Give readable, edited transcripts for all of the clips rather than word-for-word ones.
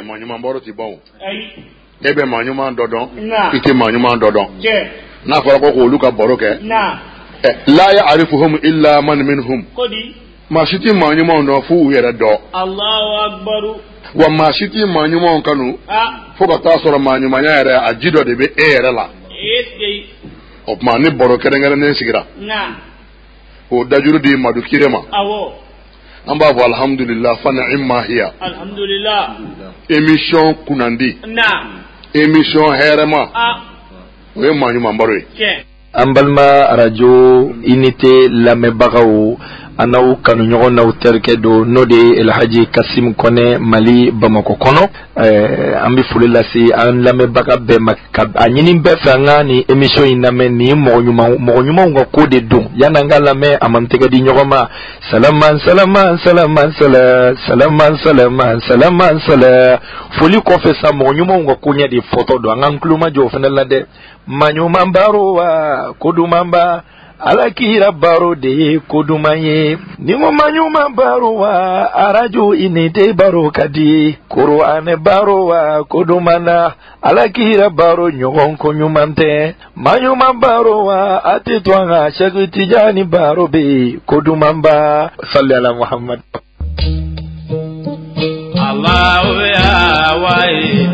manyuma mboro ti bon ebe manyuma dodon ite manyuma dodon na fara ko luka boro ke la ya'rifuhum illa man minhum kodi mashiti manyuma ndo fu yere do Allahu akbar wa mashiti manyuma kanu fo bata soro manyuma yere ajido de be ere la o mani boro kerengere ne sigira o dajuru di madu kirema awo amba bo alhamdulillah fa ni'ma hiya alhamdulillah émission kunandi émission herema we manyuma mboro ambalma radio unité lamebagaw anaw kanu ñogon naw terke do node El Hadji Kassim Kone Mali Bamako kono ambi fulila si an lamebaga be makab anyini be fanga ni émission iname ni mo nyuma ngo ko de do yana ngala me amantega di ñogoma salaman foli ko fe sa mo nyuma ngo ko nya di photo do ngankluma jo fenela de manyuma mbaro wa kodumamba alakira baro de kodumaye ningo manyuma baro wa arajo inete baro kadi Qur'an baro wa kodumana alakira baro nyogon ko nyumante manyuma baro wa atitwanga shagu tijani baro be kodumamba salli ala Muhammad Allahu ya wai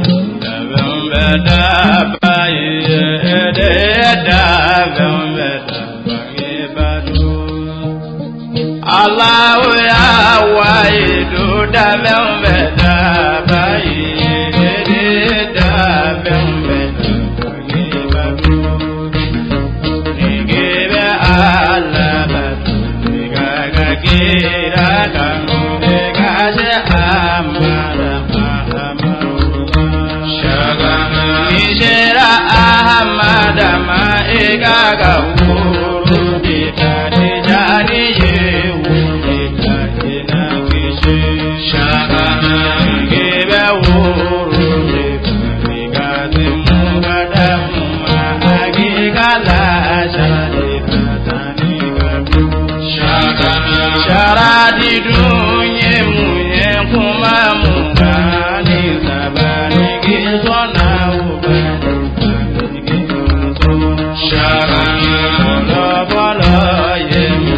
da baye Allahu ya waidu da bembeda bayi da bembeda ngibadu ngebe Allah gaga gira gaga se amara shagama nishera ahmada ma gaga uru ditani jani Sharadi dunye munye kuma mungani sabani gizona ubani gizona sharadi lobolo yemu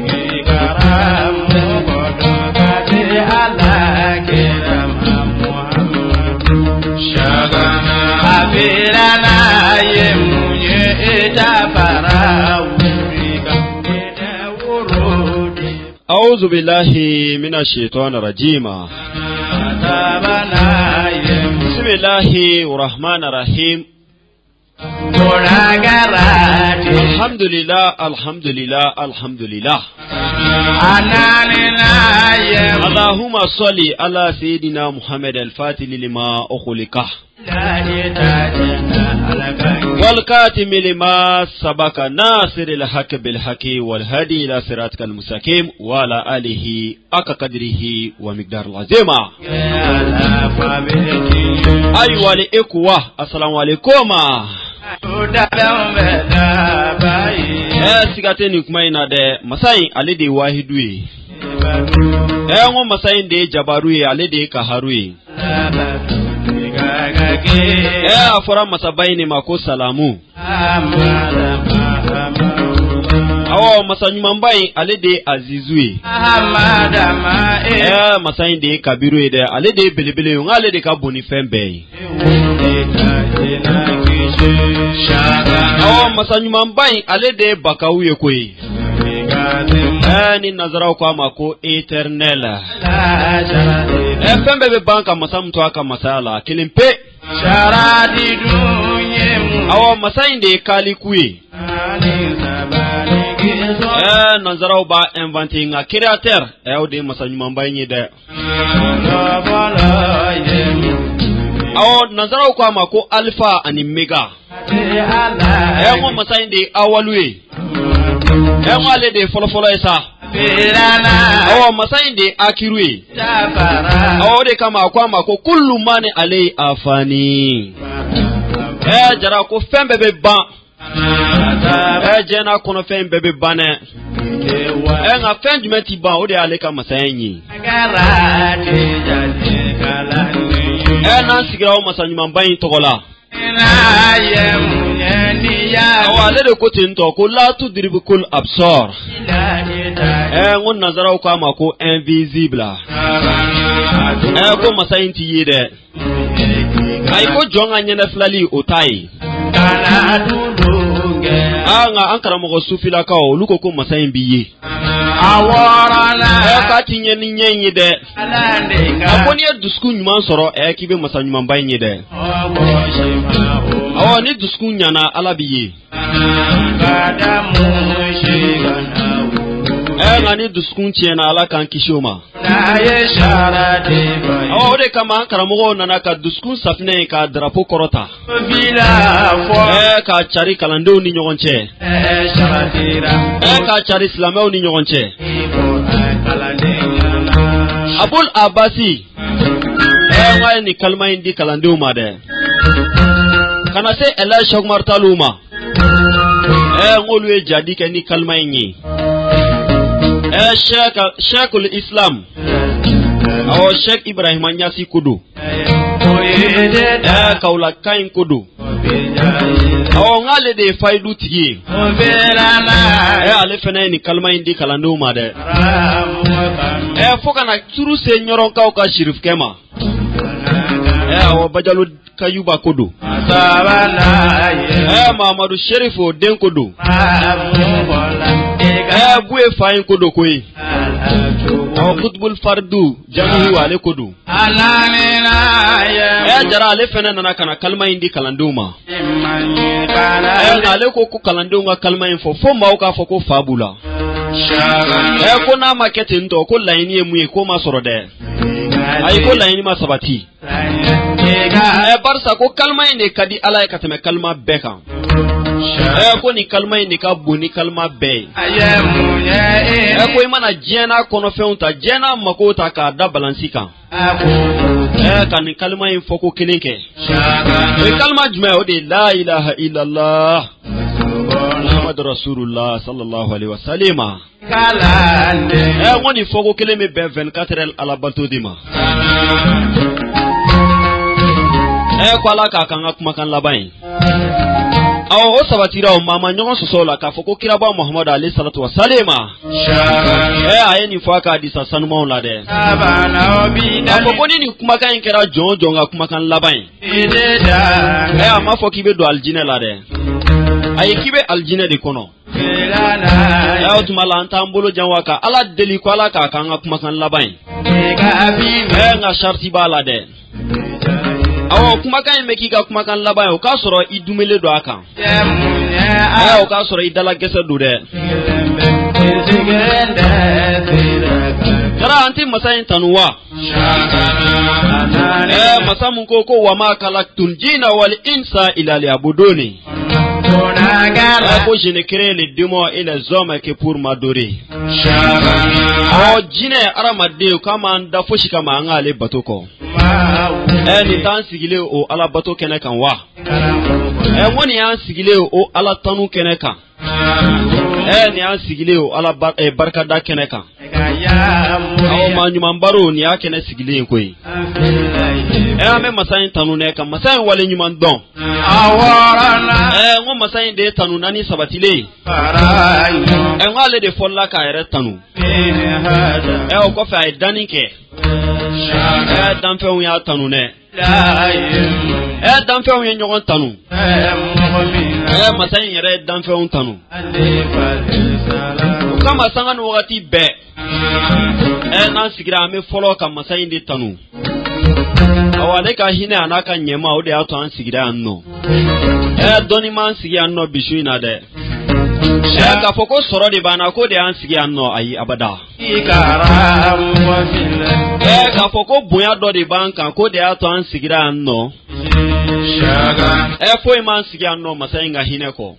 gigaramu kodokati alakira Muhammadu shagana abirana yemunye etafarawu أعوذ بالله من الشيطان الرجيم بسم الله الرحمن الرحيم الحمد لله الحمد لله الحمد لله اللهم صل على سيدنا محمد الفاتح لما أخلقه والكاتم لما سبق ناصر الحق بالحق والهدي إلى صراطك المستقيم وعلى آله حق قدره ومقدار العظيم. أيها الإخوة السلام عليكم. Sigateni kumaina de masai alede wahidui ngo masai de jabarui alede kaharui afora masabaini mako salamu awo masanyuma mbai alede azizui masai de kabiru de alede belebele ngalede ka boni fembe awo masanyuma mbai alede bakawuye koi ni nazara kwa mako eternel fembe be banka masamto aka masala kilimpe sharadi dunye awo masainde kalikuye nazara ba inventing a créateur de masanyuma mbai ni de awo nazara kwa mako alpha and mega mo masainde awaluye wale de folofolo esa awo masainde akirui awo de kama kwa mako kullu mani alai afani jara ko fembe be ban jena kono fembe be bane nga fenjumeti ban o de ale kama sayenyi nan sigira o masanyuma bayin togola awale de ko tinto ko la tudribul absar ngon nazara ko ama ko invisible ko masayinti yide ay ko jonga nyana flali otai anga ankara mo sufila ka o luko ko masayin biye awarana ka tinye ni nyenyi de akoni dusku nyuma soro kibe masanyuma bayin de awo ni dusku nyana alabiye ngani dusku chena ala kan kishoma awo de kama ankara mo nana ka dusku safne ka drapo korota ka chari kalando ni nyogonche ka chari islamao ni nyogonche abul abasi ngani ni kalma indi kalando made kana se ela shok martaluma ngolwe jadi ke ni kalma yin Sheikhul Islam awo Sheikh Ibrahim Anyasi kudu kaula kain kudu awo ngale de faidu tigi ale fena ni kalma indi kalando ma de foka na turu se nyoron ka shirif kema awo bajalu kayuba kudu Mamadou Sherifo den kudu buwe fayin kudu koi awo kutbul fardu jamu wale kudu jara ale fena nana kana kalma indi kalanduma ale ko kalanduma kalma info fo ma ka fo ko fabula ko na makete ndo ko laini emu ko ma soro de ay ko laini ma sabati barsa ko kalma inde kadi ala ka teme kalma beka ko ni kalma inde ka boni kalma be ko imana jena kono feunta jena makota ka da balansika kan ni kalma in foko kelinke kalma juma o de la ilaha illallah Muhammad Rasulullah sallallahu alaihi wasallam kalande woni foko keleme be 24 ala balto dima ko ala ka kan akuma kan labai awo o sabatira o mama nyon sosola ka foko kiraba Muhammad alayhi salatu wasallam ayeni faka hadisa sanuma on lade foko ni kuma kan kera jonga kuma kan labai ama foki be do aljina lade ay kibe aljina de kono ya otumala antambolo janwaka ala deli ko ala ka kan kuma kan labai nga sharti bala de awo kuma kan meki ka kuma kan labai o ka soro idumele do aka o ka soro idala gese do de tara anti masayin tanuwa masamun ko wa ma kalaktul jinna wal insa ila liyabuduni je ne crée les démons et les hommes que pour m'adorer. Jine aramade kama nda foshi kama ngale batoko. Ni tan sigile o ala bato kene kan wa. Woni an sigile o ala tanu kene kan. Ni an sigile o ala barkada kene kan. Ma nyuma mbaro ni akene sigile koyi. Me masayin tanu ne kan masayin wale nyuma don. Ngo masayin de tanu nani sabatile. Ngale de folla ka ere tanu. O ko fa daninke. Dan fe ya tanu ne. Dan fe ya nyogon tanu. Masayin ere dan fe tanu. Kama sanga no wakati be. Nan sigira me follow ka masayin de tanu. Awale ka hine anaka nyema o de ato an sigira anno. Doni man sigira anno bishu ina de. Ka foko soro de bana ko de an sigira anno ayi abada. Ka foko buya do de banka ko de ato an sigira anno. Foi man sigira anno masainga hine ko.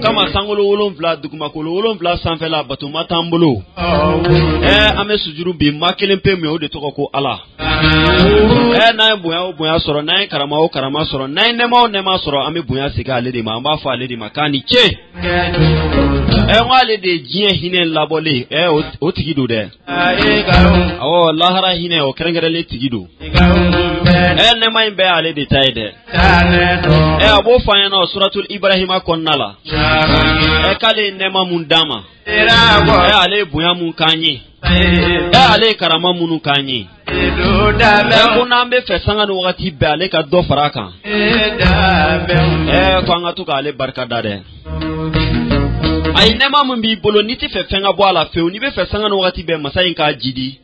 Kama sangolo wolon vla duguma ko wolon vla sanfela batuma tambulo ame sujuru bi makelen pe me o de toko ko ala na buya soro na karama soro na nema soro ame buya siga ale de ma ba fa ale de makani che wale de jie hine labole o tigido de lahara hine o kerengere le tigido nema imbe ale de taide abo fanya na suratul ibrahim konnala kale nema mundama ale buya mun kanyi ale karama munu kanyi ko nambe fesanga no wakati be ale ka do faraka ko anga to ale barka dade ay nema mun bi bolo niti fenga bo ala fe oni be fesanga no wakati be masayin ka jidi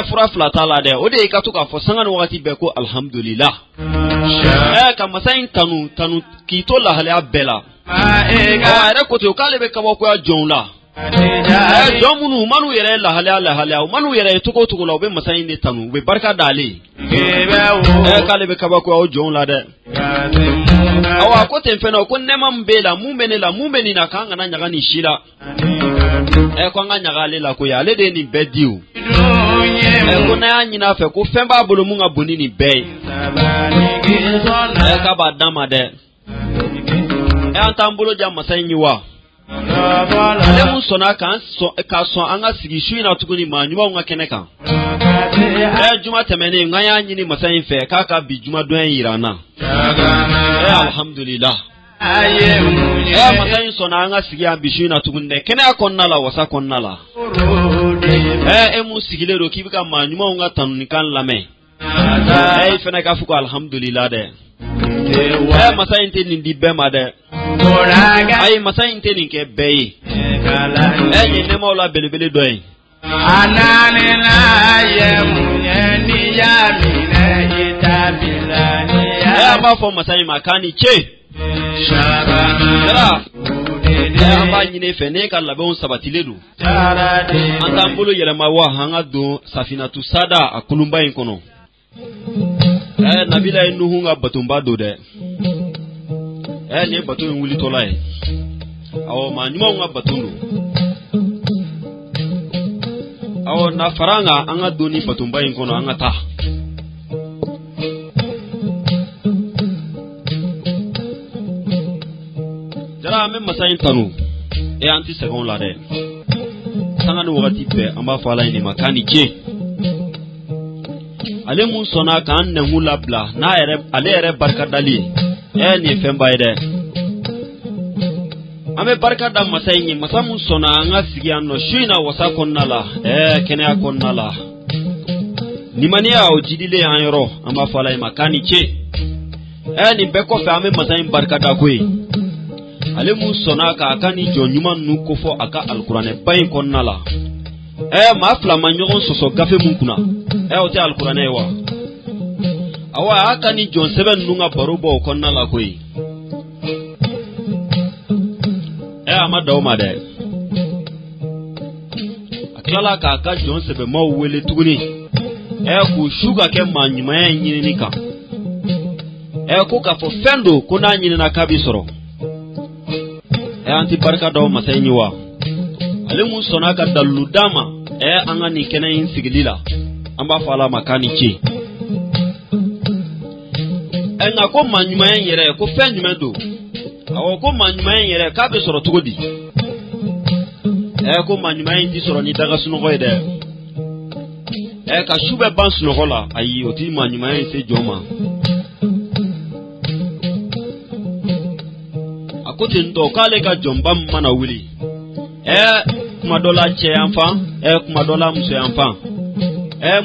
fura flata la de o de ka to ka fo sanga no wakati be ko alhamdulillah ka masayin tanu ki to la hale abela ara ko to kale be ka bo ko jonla jomunu manu yere la hale manu yere to ko la be masayin de tanu be barka dale kale be ka bo ko jonla de awa ko ten fena ko nema mbela mumbeni na kanga na nyaga ni shila ko nga nyaga le la ko ya le de ni bediu ko na anyina fe ko femba bolo munga boni ni be ka ba dama de antambolo jam masayin wa ale mun sona kan ka so anga sigi shu na tukuni manyuma nga keneka juma temene nga ya nyini masayin fe ka bi juma do en irana alhamdulillah masayin sona anga sigi ambishu na tukunde kena konnala wasa konnala mu sigile ro kibika manyuma nga tanuni kan lame fena ka fuko alhamdulillah de masayin te ni dibe ma de masayin te ni ke beye ni ne mawla belebele doy anane na yemunyeni ya mine itabilani ma fo masayin makani che shara amba nyine fene ka labe on sabatiledu anda mbolo yele mawa hanga do safinatu sada akulumba inkono nabila nuhu nga batumba do de ne batu wuli tolai awo ma nyuma nga batundu awo na faranga anga doni batumba inkono anga ta jara me masayin tanu anti second la de sanga no wakati be amba fala ni makani je ale mun sona kan ne hula bla na ale ere barka dali ni femba ide ame barka da masayin masamun sona anga sigi anno shina wasa konnala kenya konnala ni mania o jidile anyoro amba fala makani che ni beko fe ame masayin barka da koi ale mun sona ka kani jonyuma nu ko fo aka alqur'ane bayin konnala ma fla manyogon soso gafe mun kuna o te alqur'ane wa awa aka ni jon seben nunga barubo konnala koi ama dawma de akala ka aka jon sebe ma wele tuguni ku shuga ke manyuma yin ni ka ko ka fo fendo kuna nyin na kabisoro anti barka do masayin wa alimu sona ka dallu dama anga ni kenayin sigilila amba fala makani che enga ko manyuma yere ko fenyuma do awo ko manyuma yere ka be soro tugodi ko manyuma yin ti soro ni daga suno ko ide ka shube ban suno hola ayi oti manyuma yin se joma akote ndo kale ka jombam mana wuli kuma dola che amfa kuma dola muso amfa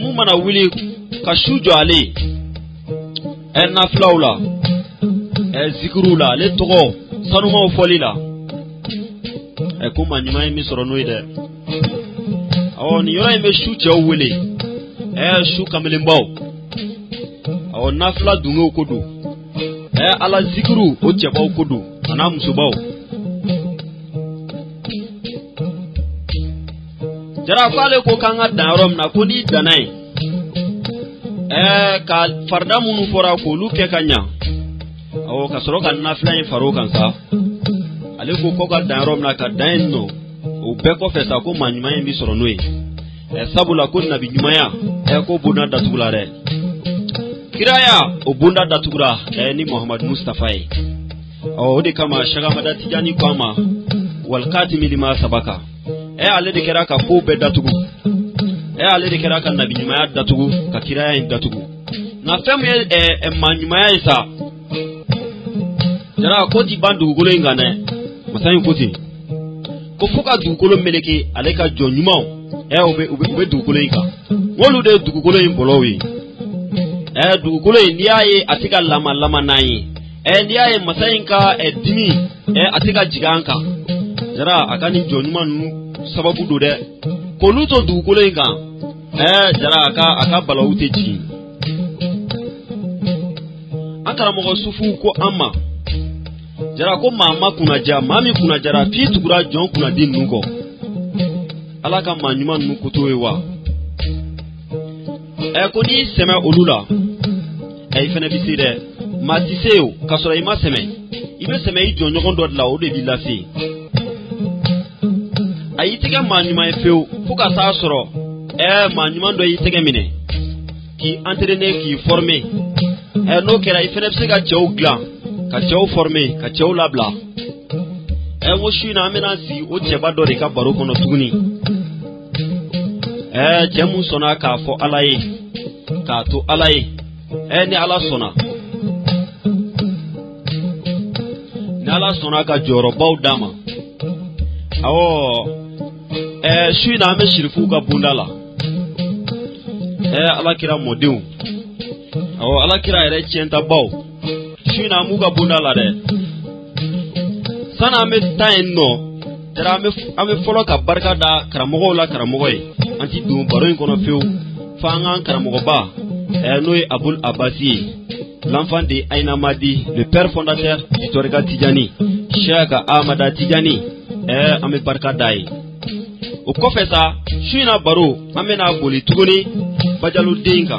mu mana wuli ka shujo ale na flawla zikrula le togo sanuma folila kuma nyima mi soro noide awon yora me shuche wuli shu kamele mbaw awon nafla dungo kodu ala zikru o cheba kodu ana musubaw jara fale ko kanga darom na ko di danai ka farda munu fora ko luke kanya awo ka soro kan na flan faro kan sa ale ko ka darom na ka daino o be ko fesa ko manyuma mi soro noe sabula ko na binyumaya ko buna datugula re kiraya o bunda datugura ni Muhammad Mustafa odi kama shaga madati jani kwama wal katimi lima sabaka ale de keraka ko be datugu ale de keraka nabi nyuma datugu ka kiraya datugu na fem ye manyuma isa jara ko ti bandu golo ngane masan ko ti ko fuka du golo meleke aleka jonyuma obe du golo ika wolu de du golo in bolowi du golo ni aye atika lama nayi ni aye masan ka dimi atika jiganka jara akani jonyuma nu sababu do de ko luto du golo ika jara aka balawute ji akara mo sufu ko amma jara ko mama kuna ja mami kuna jara fi tugura jon kuna din nuko alaka manyuma nuko toewa ko ni sema olula fene bisire matiseo kasora ima seme ibe seme i jon nyogon dod la o de bi lafi ayitiga manyuma efeu fuka sa soro manyuma do yitege mine ki entraîner ki former no kera ifene psika chew glan ka chew former ka chew labla wo shina amena si o cheba do de ka baro kono tuguni jemu sona ka fo alaye ka to alaye ni ala sona ka joro baw dama awo shina ame shirifu ka bundala ala kira modeu awo ala kira ere chenta baw shina muga bundala de sana ame tayin no tera ame folo ka barka da karamogo la karamogoy anti dum baroin kono few fangan karamogo ba noy Abul Abbasi, l'enfant de Aina Madi, le père fondateur du Torika Tidjani, Cheikh Ahmada Tidjani ame barka dai o kofesa shina baro amena boli tuguni bajalu dinka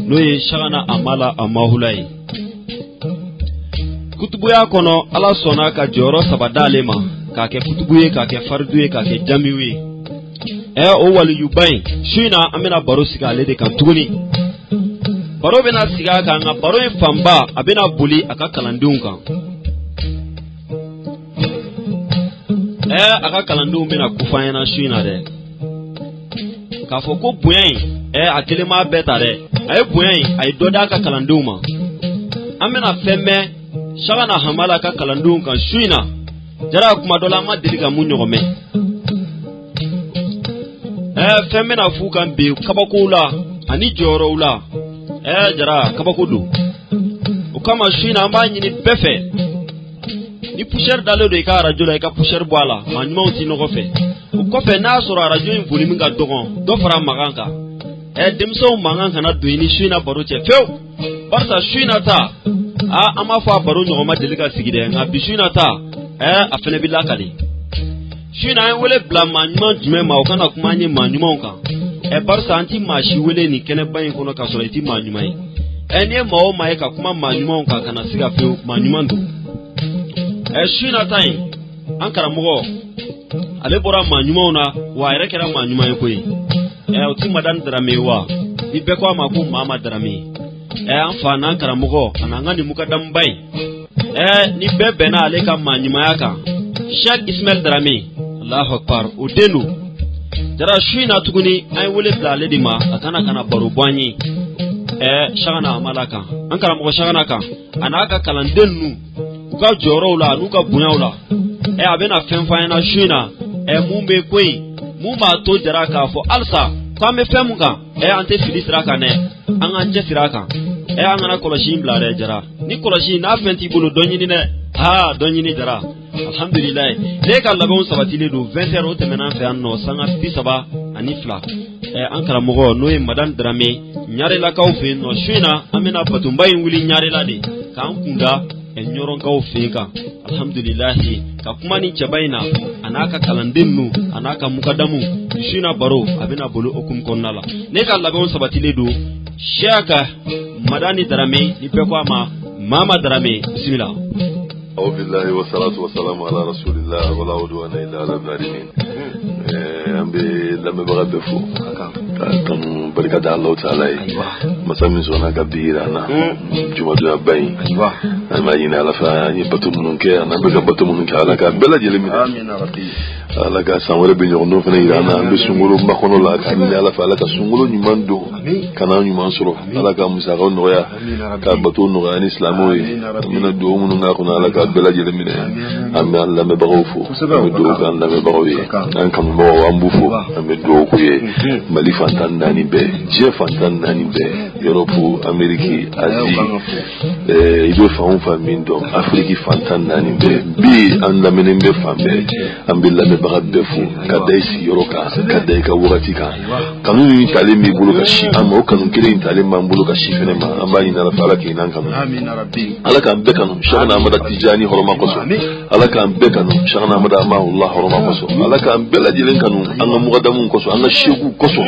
noye shagana amala amahulai kutubuya kono ala sona ka joro sabadale ma ka ke kutubuye ka ke farduye ka ke jamiwe o wali yubai shina amena baro siga lede kan tuguni baro bena siga ka nga baro famba abena boli aka kalandunka aka kalandun bena kufanyana shina de ka foko buyen akelema beta de ay buyen ay doda aka kalandun ma amena femme shagana hamala ka kalandun kan shina jara kuma dola ma diliga munyogome femme na fukan be kabakula ani jorowla jara kabakudu ukama shina amba nyini befe ni pusher dalo de ka radio la ka pusher boala manuma uti no gofe ukofe na soro radio in volume ga dogon do fara maganka demso maganka na doini shina baro che few barsa shina ta ama fa baro nyogo ma delika sigide nga bishina ta afene bilakali shina en wele bla manuma jume ma okana kuma nyi manuma onka barsa anti mashi wele ni kene bayin kono ka soro iti manuma yi ene mawo mai ka kuma manuma onka kana siga few manuma ndo shina time ankara mugo ale bora manyuma ona wa ere kera manyuma yekoi oti madan drame wa ni be ko ma ko mama drame anfa na ankara mugo ananga ni mukadam bai ni bebe na ale ka manyuma yaka Sheikh Ismail Drame Allahu Akbar udenu jara shina tuguni ay wole blale di ma akana kana baro bwanyi shagana malaka ankara mugo shagana ka anaka kalandenu uka joro la nuka bunya la abena femfana shina mumbe koi mumba to jara ka fo alsa kwame femuga ante filisra ka ne anje firaka angana koloshi blare jara ni koloshi na fenti bulu donyini ne donyini jara alhamdulillah le ka labon sabatile do 20h o temena fe anno sanga pisaba anifla ankara mogo noy madan drame nyare la ka fe no shina amena patumbai wuli nyare la de kan kunda nyoron ka ofeka alhamdulillah ka kuma ni chabaina anaka kalandinnu anaka mukadamu shina baro abina bolo okum konnala ne ka labon sabatile do shaka madani darame ni pe kwa mama darame bismillah أعوذ بالله والصلاة والسلام على رسول الله ولا عدوان إلا على الظالمين. لما بغدفوا كان بركة الله تعالى مسامين سونا كبيرة أنا جمعة باين ما ينال فاني بتومنك أنا بقى بتومنك على كبلا جل من ala ka san wɛrɛ bɛ ɲɔgɔn dɔn fana yira an na an bɛ sunkalo makɔnɔ la ka ɲini ala fɛ ala ka sunkalo ɲuman don kana ɲuman sɔrɔ ala ka musakaw nɔgɔya ka bato nɔgɔya ni silamɛw ye an bɛna dugawu minnu k'a kɔnɔ ala ka bɛɛ lajɛlen minɛ an bɛ an lamɛnbagaw fo an bɛ dugawu k'an lamɛnbagaw ye an kanubagaw an b'u fo an bɛ dugawu k'u ye mali fantan naani bɛɛ diɲɛ fantan naani bɛɛ yɔrɔpu ameriki azi i bɛ fan o fan min dɔn afiriki fantan naani bɛɛ bi an lamɛnnen bɛ fan bɛɛ an bɛ lamɛnbaga bɛɛ fo ka da i sigiyɔrɔ kan ka da i ka wagati kan kanu min talen b'i bolo ka si an ma o kanu kelen in talen b'an bolo ka si fɛnɛ ma an b'a ɲini ala fɛ ala k'i n'an kanu ala k'an bɛɛ kanu Cheikhna Ahmada Tijani hɔrɔma kosɔn ala k'an bɛɛ kanu Cheikhna Ahmada Amahullah hɔrɔma kosɔn ala k'an bɛɛ lajɛlen kanu an ka mugadamu kosɔn an ka seku kosɔn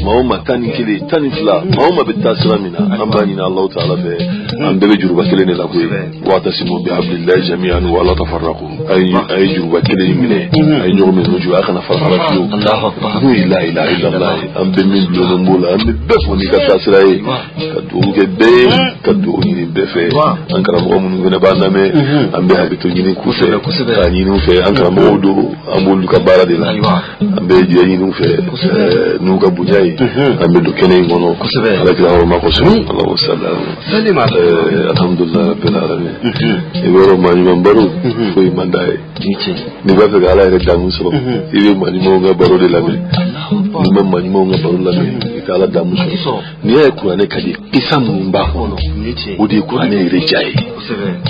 maa o maa tan ni kelen tan ni fila maa o maa bɛ taa sira min na an b'a ɲini Alahu Taala fɛ an bɛɛ bɛ juruba kelen de la koyi wa'tasimu bihablillahi jami'an wa la tafarraqu a ye juruba kelen in minɛ a ye ɲɔgɔn minɛ o jugu a kana fara fara fiyewu n'o ye la ilaha illallah ye an bɛ min dulonnen b'o la an bɛ bɛɛ fɔ n'i ka taa sira ye ka dugawu kɛ bɛɛ ye ka dugawu ɲini bɛɛ fɛ an karamɔgɔ minnu fana b'an lamɛn an bɛ hakɛto ɲini k'u fɛ k'a ɲini u fɛ an karamɔgɔw don an b'olu ka baara de la an bɛ jɛ ɲini u fɛ n'u ka bonya ye an bɛ don kɛnɛ in kɔnɔ ala kira hɔrɔma kosɔn Allahu salam alhamdulillah rabbil alamin i bɛ yɔrɔ maa ɲuman baro foyi man d'a ye n'i b'a fɛ ka ala yɛrɛ damu sɔrɔ i bɛ maa ɲumanw ka baro de lamɛn n'i ma maa ɲumanw ka baro lamɛn i ka ala damu sɔrɔ n'i y'a ye kuranɛ ka di kisa minnu b'a kɔnɔ o de ye kuranɛ yɛrɛ diya ye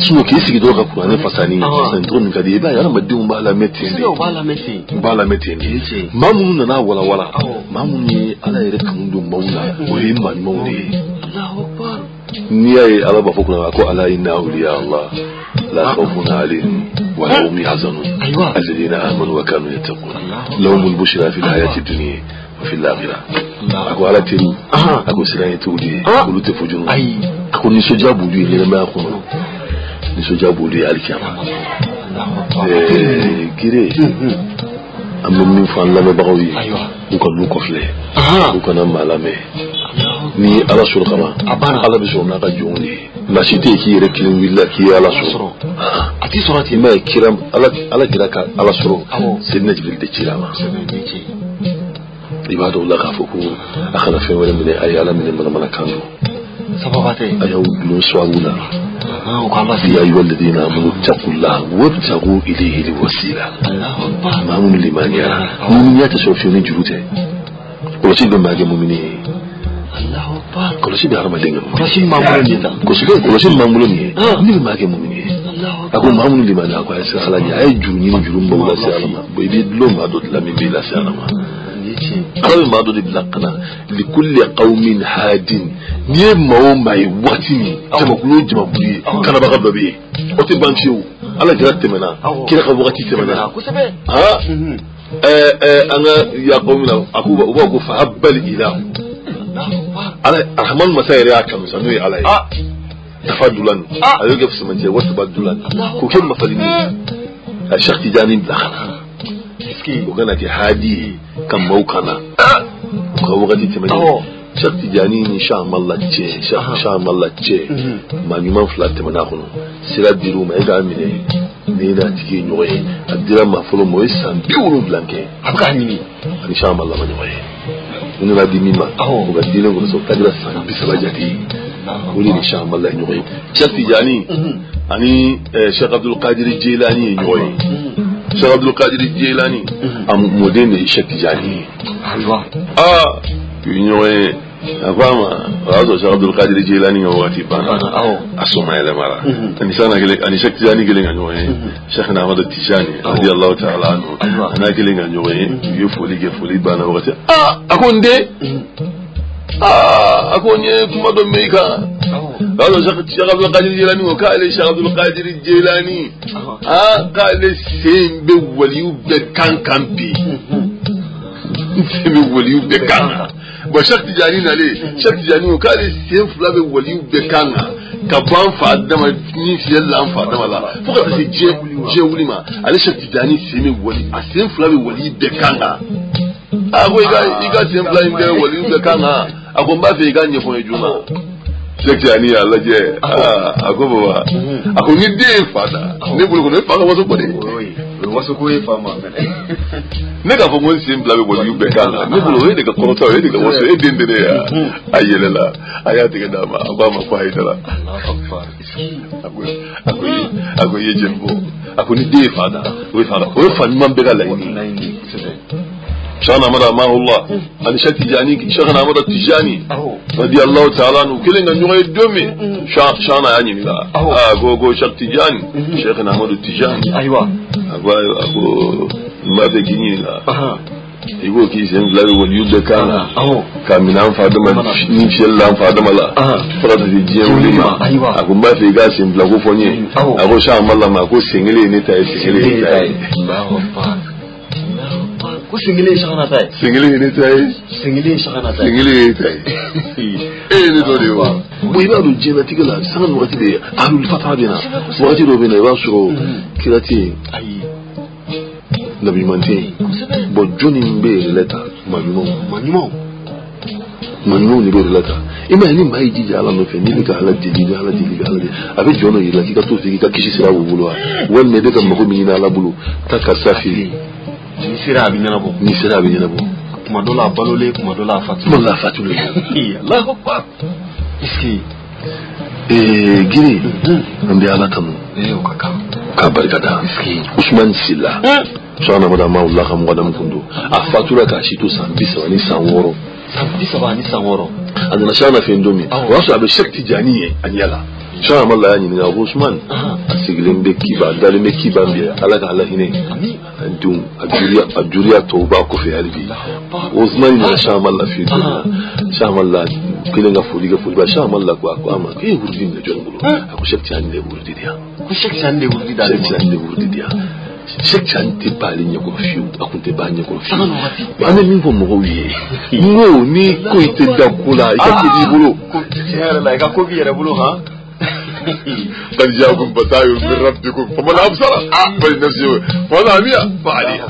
sinon k'i sigi dɔrɔn ka kuranɛ fasani sanitɔgɔ min ka di i b'a ye adamadenw b'a lamɛn ten de u b'a lamɛn ten de maa minnu nana walawala maa minnu ye ala yɛrɛ kanu don maaw la o ye maa ɲumanw de ye n'i y'a ye ala b'a fɔ kunna ko ala inna awliya Allah la khawfun alayhim wa la hum yahzanun alladhina amanu wa kanu yattaqun lahumul bushra fil hayati dunya wa fil akhirah ako ala teri ako siran tawdi olu te fujunu ako ni soja budu ile ma kono ni soja budu alkiyama gire amma min fan la bagawi ko lu ko fle ko na malame ni ala sur kama ala bi sona ka jongli la cité ki yere kilin willa ki ala sur ati surati ma kiram ala kira ka ala sur sidna jibril de kirama ibadu allah ka fuku akhana fe wala min ay ala min mana kando sababate ayu lu swagula يا أيها الذين آمنوا اتقوا الله وابتغوا إليه الوسيلة ما من الإيمان يرى من يتشوفون جهوده كل شيء بما جاء مؤمنين كل شيء بحرم الدين كل شيء معمولين من ما جاء مؤمنين أقول ما من الإيمان أقول أسأل خلاص أي جوني جرم بولا سالما بيبيد لهم هذا لم يبيلا سالما قال ما دود بلقنا لكل قوم هاد نيما وما يواتني تمكلو جمبري كان بغض بي وتبانشيو على جرات منا كده وقتي تمنا ها انا يا قومنا اكو ابو فحبل اله على الرحمن مسائر يا كم سنوي علي تفضلا ايوه في سمنجه وتبدلا كوكب مفلني الشيخ تجاني بلقنا وكان هادي كم موكنا وقتي تمنا شيخ تجاني ان شاء الله تشي ما نيمان فلات منا كنو سيرا ديرو ما يغا ميني نينا تيجي نوي اديرا ما فلو موي سان بيورو بلانكي ابغا نيني ان شاء الله ما نوي إنه لا دي ميما وقدينا ونسوق تجرا سان بسباجتي ولي ان شاء الله نوي شيخ تجاني اني شيخ عبد القادر الجيلاني نوي شيخ عبد القادر الجيلاني ام مودين شيخ تجاني ايوا نوي afama wazo Sheikh Abdul Qadir Jilani ngawati bana asoma ile mara ni sana kile ani Sheikh Tijani kile nganyoe Sheikh Ahmad Tijani radiyallahu ta'ala anhu ana kile nganyoe yufuli fuli bana wakati akonde akonye kuma do meika wazo Sheikh Abdul Qadir Jilani ko kale Sheikh Abdul Qadir Jilani kale sembe waliyu be kankampi sembe waliyu be kankampi ba Sheikh Tijani nale Sheikh Tijani ko kale sen fulabe waliyu be kanga ka ban fa dama ni fiyalla an fa dama la fuka ta je wulima ale Sheikh Tijani semi wali a sen fulabe waliyu be kanga ko iga sen fulabe waliyu be kanga ko mba fe ga nye fo ejuma Sheikh Tijani Allah je ko baba ko ni de fada ne bulu ko ne fa ko so ko de wasoko fama ne ka fɔ ko sen fila bɛ bɔ bɛɛ kan na ne bolo o ye de ka kɔrɔta o ye de ka waso e den de ya a yɛlɛla a y'a tigɛ d'a ma a ko a ma ko a ye dala a ko i ye jɛn bɔ a ko ni den ye fa da o ye fa ɲuman bɛɛ ka laɲini شيخنا أحمد رحمه الله أنا شيخ تجاني شيخنا أحمد تجاني رضي الله تعالى عنه كلنا نجوا يدومي شيخنا يعني لا go شيخ تجاني شيخنا أحمد تجاني أيوة أقول ما بيجيني لا يقول كي سين لا يقول يود كان كامين أم فادم نيشل أم فادم لا فرد تجاني ولما أقول ما في جالس سين لا كوفوني أقول شام الله ما أقول سينغلي نتاي سينغلي نتاي ko singile shakana tay singile ni tay singile shakana tay singile tay ni do de wa bo iba do jena tigala sanan wakati de alul fata bina wakati do bina wa shuro kirati ayi nabi mante bo joni mbe leta manumo ni be leta ima ni mai di ala no fe ni ka ala di abe jono yi la ki ka to fi ka kishi sira wo bulo wa ne de ka mako mi na ala bulo ta ka safi ni sira bi nyana bo kuma dola balole kuma dola fatule Allahu akbar iski giri ambi ala tamu ka barkata iski Usman Silla shana madama Allah kam wadam kundu a fatura ka shi to san bisa ni san woro adana shana fe ndomi wasu abe shakti janiye anyala shana malla yani ni Abu Usman asigilin be kiba dalin be kiba mbiya alaka Allah hine dum ajuriya tauba ko fi albi Usman ni shana malla fi dunya shana malla kilenga fuli ba shana malla ko ama e hurdin da jongulo ko shakti ande hurdi dia shakti ande bali nyako fi akunte ba nyako fi ane min ko mo wiye no ni ko ite da kula ikati di bulo ko tiara la ka ko biere bulo ha قد جاءكم بصائر من ربكم فمن أبصر فلنفسه ومن عمي فعليها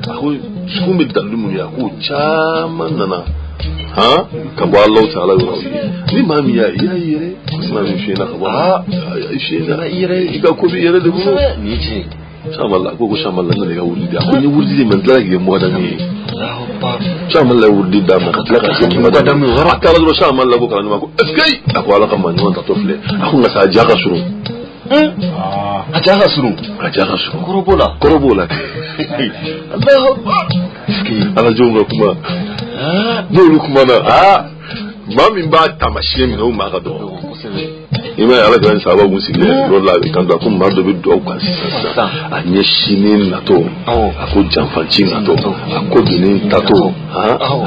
أخوي شكون بتعلمني أخوي شامننا ها كبو الله تعالى ni mami ya yire kuma mi shena kaba shena yire ga ko bi yire da mu ni ce shamalla ko shamalla ne ga wuri da ko ni wuri man da ga mu da ni shamalla wuri da ma ka ka shi mu da mu ra ka la shamalla ko kan ma ko eskay ko ala kan man wanta tofle akun ga sa jaga suru ajaga suru korobola Allahu akbar ala jonga kuma dole kuma na mami ba tamashe mi no ma ga do ima ala kan saba mu sile do la be kan da kun ma do be do kan sa anye shinin na to ako jamfanci na to ako binin tato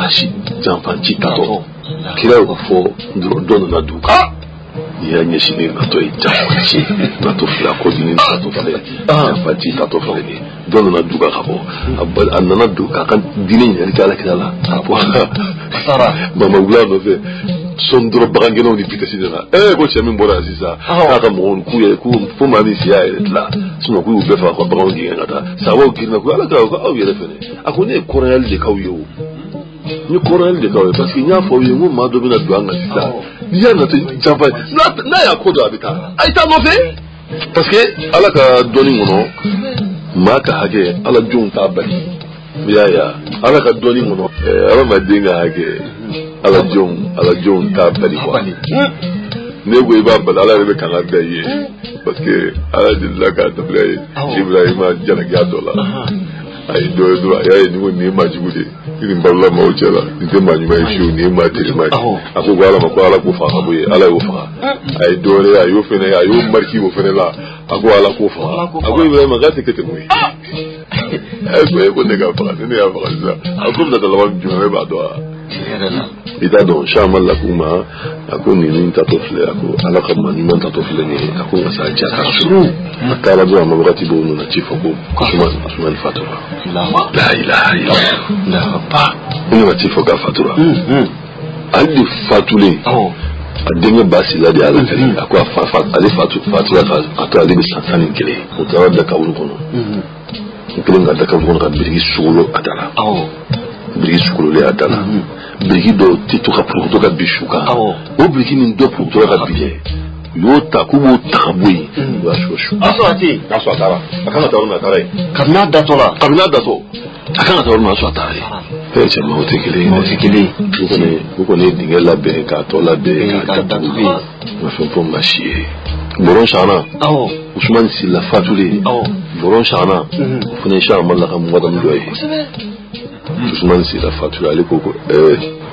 ashi jamfanci tato kira ko fo do na duka ya nye shinin na to jamfanci na to fla ko binin tato fle jamfanci tato fle ni do na duka kabo abal anana duka kan dinin ya kala kala apo sara mama wula no fe sondro bagangeno ni pitasi dana ko chami mbora sisa aka mon ku ye ku fo mami siya etla sino ku be fa ko bagangi ngata sawo kirna ku ala ka ko aw yele fene akone koral de kawyo ni koral de kawyo parce que nya fo ye mo ma do bina duanga sisa ya na te java na ya ko do abita ay ta no fe parce que ala ka doni ngono ma ka hage ala jun ta bari ya ala ka doni ngono ala ma dinga hage ala jon ta bali quoi ne go iba bala ala be kan da yi parce que ala dilla ka ta play Ibrahima jana ga dola ay do ay ni woni ma jigude ni mballa ma ochala ni te ma ni ma shi ni ma te ma ako gwala ma ko ala ko fa ko ye ala yo fa ay do re ayo fene ayo marki wo fene la ako ala ko fa ako Ibrahima ga te kete mo ay ko ne ga fa ne ya fa sa ako da la wa jume ba do ida don shamal la kuma ako ni tatofle ako ala kama ni man tatofle ni ako ngasa jaka shuru akala do ma wakati bo no na tifoko Usman Fatura la ilaha illallah pa ni wa tifoko Fatura adi fatule adenye basi la de ala kali ako fa ali Fatura ka ali bisansani kile utawa da kawulu kono kile ngada kawulu ka birigi sulo atala birigi sulo le atala birigi do tito ka pro to ka bishuka o birigi ni do pro to ka biye yota kubo tabui aswati aswatara akana tawona tare kabina datola akana tawona aswatare eche mautikili ukone dingela be ka tola be ka tatubi mafumpo mashie boron shana Ousmane Silla fatuli boron shana fune sha mallaka mwadam doy Ousmane Silla fatuli aliko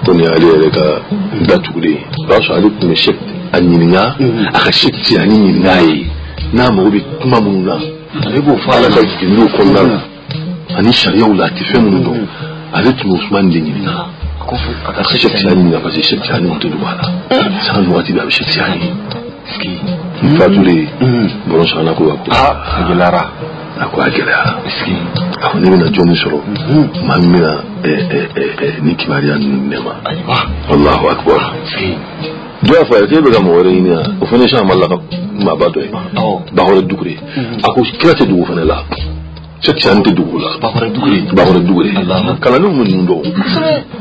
toni ali ka datuli ba sha aliko me shek anyininga aka shekti anyininga yi na mo bi kuma munna alebo fala ka kindu konna ani sharia wala tifemundo avec Ousmane Denina aka shekti anyininga parce que shekti anyininga to wala san wati ba shekti anyininga ski fatuli boron shana ko agelara akwagelara ski ni mina joni soro mamina nikimariya nema Allahu akbar ski dua fa te bega mo re ni o fene sha mallaka ma ba doy ba hore dugre ako krate dugu fene la chante dugu la ba hore dugre kala no mun ndo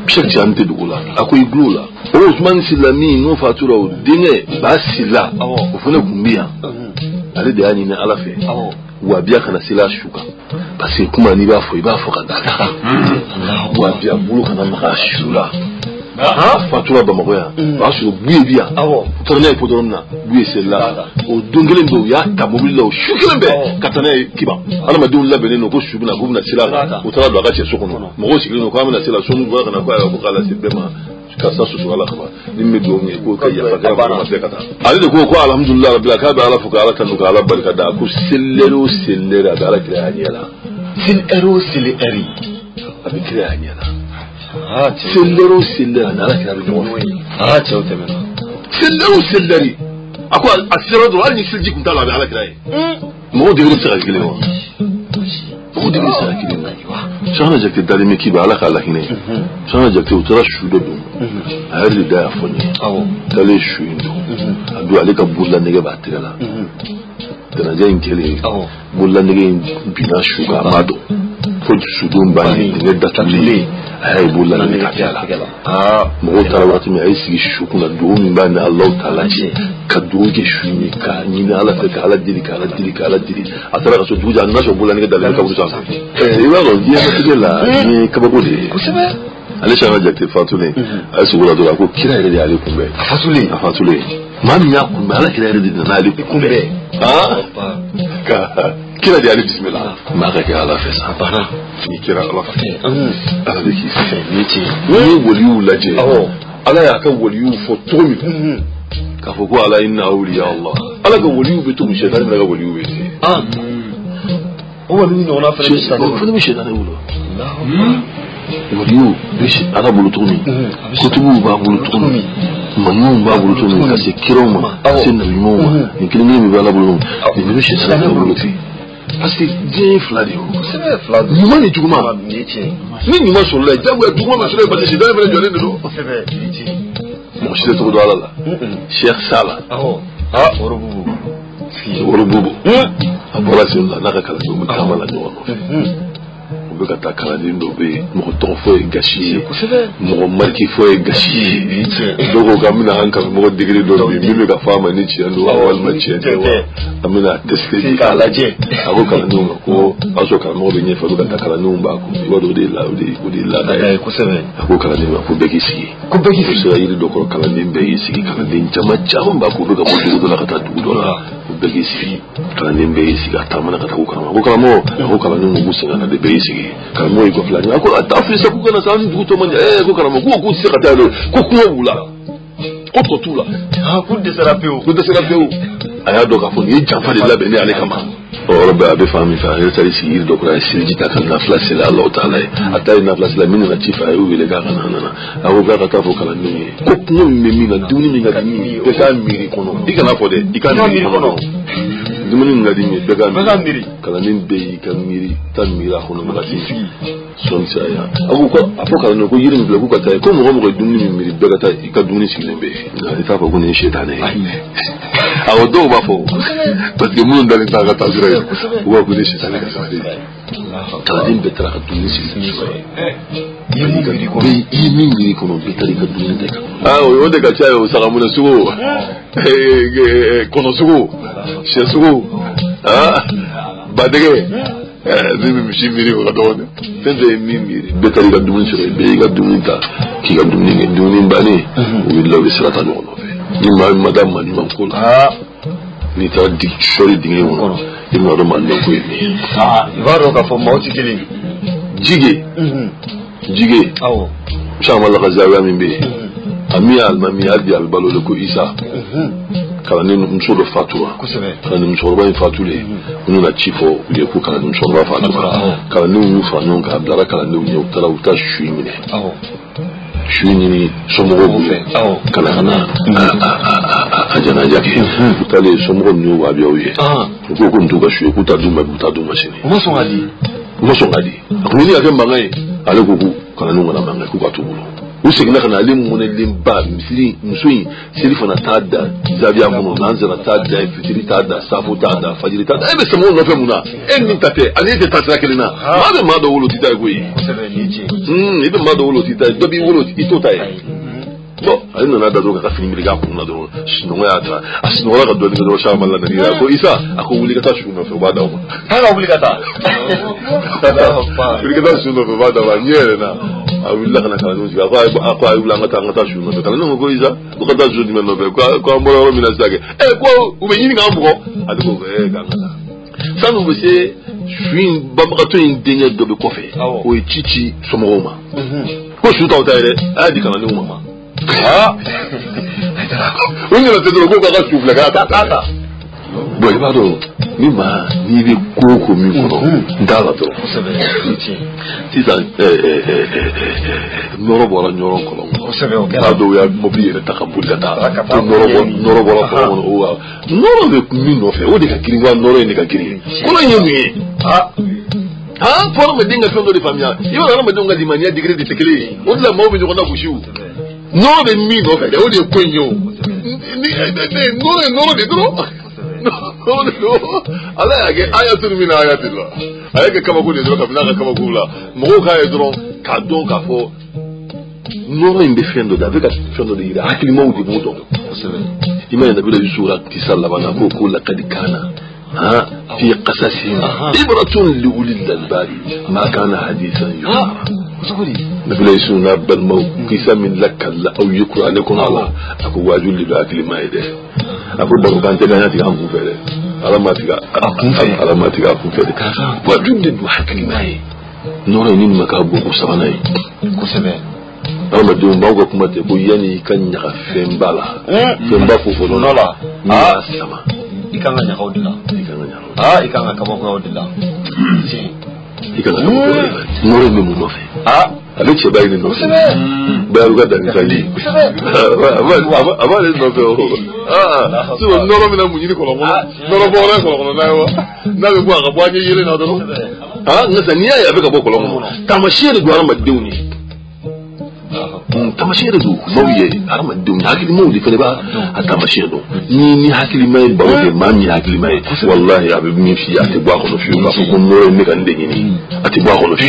chante dugu la ako iglo la Ousmane Silla mi no fatura o dinge ba sila o fene kumbia ale de ani na alafe wa biya kana sila shuka parce que kuma ni ba fo kada wa biya bulu kana ma shula fatura ba magoya ba su buye biya torne podorna buye sela o dongelen do ya ta mobile la o shukelembe katane kiba ala ma dun labene no ko shubuna ko na sila o tara do ga che sokono mo go sigino ko amna sila sonu go kana ko kala sibema kasa su ala khaba nimme do ngi ko kay ya fa ba ma kata ali de ko alhamdulillah rabbil alamin ala fuka ala tanu ka ala barka da ko sellera da ala kira anyala silleri abi kira anyala sellera na ala kira do chawte men selleri ako asira do ali silji kun tala ala kira mo de sira gile mo de sira gile shana jakte dali me kiba ala kala hine shana jakte utara shudo do ayri da afoni dali shuindo adu alika bulla nege batirala dana jayin kele bulla nege bina shuga amado fo sudum bani ne datuli ay bulla nege katala mo tara wati me ay sigi shukuna do min bani Allah taala ce ka doge shuni ka ni na ala ka ala dili atara ka so duja na so bulla nege dalil ka buja iwa go die ma tigela ni ka bagode ale shana jakte fatule ay sugula do ko kira ire ali kumbe fatule mami ya kumbe ala kira ire na ali kumbe ka kira di ali bismillah ma ka ala fesa bana ni kira ala fesa ala de ki se ni woliu laje ala ya ka woliu fo tomi ka fo ko ala inna awliya allah ala ka woliu be to mu shaytan daga woliu be o woliu no na fa shaytan wulo waliyu bishi ana bulutuni kutubu ba bulutuni manun ba bulutuni kasi kiroma sinna bimoma nikilini mi bala bulutuni ni bishi sana buluti parce que Dieu fladi c'est fladi ni mani juguma ni ni ma solla jabu juguma ma solla ba ci dara bele jole do c'est vrai mo ci to do ala Cheikh Sala orobubu abola sinna naka kala do tamala do ka ta kalani ndo be mo to fo e gashi mo marki fo e gashi dogo gamina hanka mo digiri do be mi ga fama ni ci ando awal ma ci ando amina testi kalaje ako kala no ko aso kala mo be ni fa do ka kala no ba ko wodo de la da ko sebe ako kala ni ko be gisi so yiri do ko kala ni be gisi kala ni chama chama ba ko do ga mo do la ka ta do la ko be gisi kala ni be gisi ga ta mana ka ko kala no mo musinga na de be gisi kalmo iko fulani ako atafisa kugana sana nduto manya ko kalamo ko tsika talo ko kuwula ko tula ko desarapeu aya do ka fo ni jamfa de labe ni ale kama o rabbi abi fami fa ya tari sir do kura sirji ta kan naflas la Allah taala atay naflas la min na tifa ayu le ga kana ako ga ta fo kala ni ko kuwo mi na duni mi ga ni be ka miri kono ikana fo de ikana miri kono dumuni ngadi mi bega miri kala nin be kan miri tan mira hono ngati son saya ako kala no ko yirin bla ko ta ko mo mo dumuni mi miri bega ta ka dumuni sigile be ngadi ta ko ni shetane awo do ba fo parce que mun dalin ta ga ta zira ko ko ni shetane ka sa kalanden bɛɛ taara ka dumuni sigi i ye min miiri kɔnɔ bɛɛ taara i ka dumuni tɛ kan o de ka ca ye o sagamunɛ sugu kɔnɔ sugu sɛ sugu badɛgɛ min bɛ misi miiri o ka dɔgɔ dɛ fɛn fɛn ye min miiri bɛɛ taara i ka dumuni sɔrɔ bɛɛ y'i ka dumuni ta k'i ka dumuni kɛ dumuni bannen o wulila u bɛ sira ta ɲɔgɔn nɔfɛ ni maa min ma da maa ɲuman ko la n'i taara sɔri dingɛ kɔnɔ i bɛna dɔn maa ɲuman ko ye min ye i b'a dɔn k'a fɔ maaw tɛ kelen jige caman la ka zawiya min bɛ yen a min ye alimami hali bi a bɛ balo de ko isa kalanden muso dɔ fatura kalanden musokɔrɔba in fatulen u nana ci fɔ u ye ko kalanden musokɔrɔba fatura kalandenw y'u fara ɲɔgɔn kan a bilara kalandenw ɲɛ u taara u taa su minɛ su ɲini somɔgɔw b'u fɛ ka na a janaja kɛ u taalen somɔgɔw ninnu y'u waabiyaw ye u ko nin t'u ka su ye k'u ta d'u ma k'u ta d'u ma sini u ma sɔn ka di a kun ni ka kɛ mankan ye ale ko kalandenw kana mankan k'u ka t'u bolo u seginna ka na ale mɔnɛlenba muso in seli fana t'a da zabiya kɔnɔ nansara t'a da fitiri t'a da safo t'a da fajiri t'a da e bɛ sɛmɛw nɔfɛ mun na e min ta tɛ ani e tɛ taa sira kelen na maa bɛ maa dɔ wolo t'i ta ye koyi i bɛ maa dɔ wolo t'i ta ye dɔ b'i wolo i t'o ta ye bon ale nana da dɔrɔn ka taa fini miiri k'a kun na dɔrɔn sinɔgɔ y'a ta a sinɔgɔla ka dɔɔnin kɛ dɔrɔn Saman la nani a ko Isa a ko wuli ka taa su nɔfɛ u b'a d'aw ma k'a ka wuli ka taa wuli ka taa su nɔfɛ u b'a d'aw ma ɲɛ yɛrɛ na a wulila ka na kalandenw sigi a ko a ye wuli an ka taa su nɔfɛ kalandenw ko Isa ko ka taa su jumɛn nɔfɛ ko an bɔra yɔrɔ min na sisan kɛ ko u bɛ ɲini k'an bugɔ ale ko k'an ka taa sani u bɛ se su in banbagatɔ in denkɛ dɔ bɛ kɔfɛ o ye Cici somɔgɔw ma ko su t'aw ta ye dɛ a y'a di kalandenw ma u nana tɛ dɔrɔn ko k'a ka su filɛ k'a ta bon i b'a dɔn ni maa n'i bɛ ko o ko min kɔnɔ n t'a la dɔrɔn sisan nɔrɔ bɔra ɲɔrɔ kɔlɔn k'a dɔw y'a mobili yɛrɛ ta ka boli ka taa nɔrɔ bɔra kɔlɔn kɔnɔ o wa nɔrɔ bɛ min nɔfɛ o de ka girin wa nɔrɔ in de ka girin kɔlɔn in ye mun ye fɔ adamaden ka fɛn dɔ de faamuya i b'a dɔn adamadenw ka limaniya digiri de tɛ kelen ye o de la maaw bɛ ɲɔgɔn na gosi nɔrɔ bɛ min nɔfɛ dɛ o de ye ko in ye o nɔrɔ ye nɔrɔ de dɔrɔn ala y'a kɛ ayatul min ayatillah a y'a kɛ kabako de dɔrɔn kabini a ka kabako la mɔgɔw k'a ye dɔrɔn k'a dɔn k'a fɔ nɔrɔ in bɛ fɛn dɔ de a bɛ ka fɛn dɔ de yira hakilimaw de b'o dɔn kosɛbɛ i ma ye Nabila Yusuf kisa laban na ko laqad kana في قصصهم عبرة لأولي الألباب ما كان حديثا يفترى نبي يوسف نبى الموت قسم من لك أو يقرأ لكم الله أكو واجل لباكل ما يده أكو بروكان تغانياتي أمو فيه على ما تيجا أكو فيه واجل لباكل ما يده نورا ينين مكابو كسباناي كسبان ama dum bawo kuma te ko yani kan nya fembala femba fofolo nola sama ikanga nya kaudila ikanga kama kwa odila si ikanga nore ni mu nofe ale che bayi ni nofe ba ruga da ngali aba le nofe so noro mina mu nyini ko lo noro bo re ko lo na yo na be kwa ka bwa nyi yele na do ngasa niya ya be ka bo ko lo tamashe ni gwara madewni tamashere do mawye arama dum hakili mawdi fele ba tamashere do ni hakili may bawde mami hakili may wallahi abi mi fi ati bwa ko fi ba ko no ni kan de ni ati bwa ko fi